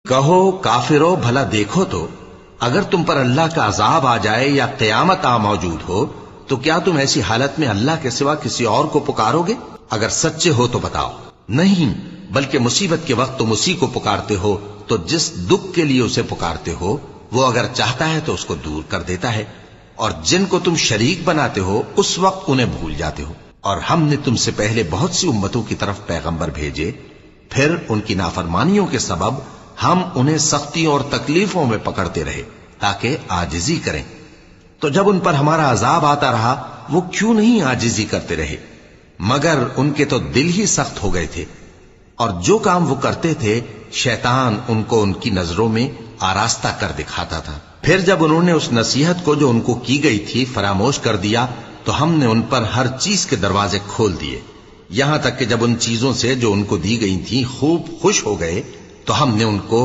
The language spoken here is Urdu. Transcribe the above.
کہو کافرو بھلا دیکھو تو اگر تم پر اللہ کا عذاب آ جائے یا قیامت آ موجود ہو تو کیا تم ایسی حالت میں اللہ کے سوا کسی اور کو پکارو گے؟ اگر سچے ہو تو بتاؤ۔ نہیں، بلکہ مصیبت کے وقت تم اسی کو پکارتے ہو، تو جس دکھ کے لیے اسے پکارتے ہو وہ اگر چاہتا ہے تو اس کو دور کر دیتا ہے، اور جن کو تم شریک بناتے ہو اس وقت انہیں بھول جاتے ہو۔ اور ہم نے تم سے پہلے بہت سی امتوں کی طرف پیغمبر بھیجے، پھر ان کی نافرمانیوں کے سبب ہم انہیں سختیوں اور تکلیفوں میں پکڑتے رہے تاکہ عاجزی کریں۔ تو جب ان پر ہمارا عذاب آتا رہا وہ کیوں نہیں عاجزی کرتے رہے؟ مگر ان کے تو دل ہی سخت ہو گئے تھے، اور جو کام وہ کرتے تھے شیطان ان کو ان کی نظروں میں آراستہ کر دکھاتا تھا۔ پھر جب انہوں نے اس نصیحت کو جو ان کو کی گئی تھی فراموش کر دیا تو ہم نے ان پر ہر چیز کے دروازے کھول دیے، یہاں تک کہ جب ان چیزوں سے جو ان کو دی گئی تھیں خوب خوش ہو گئے تو ہم نے ان کو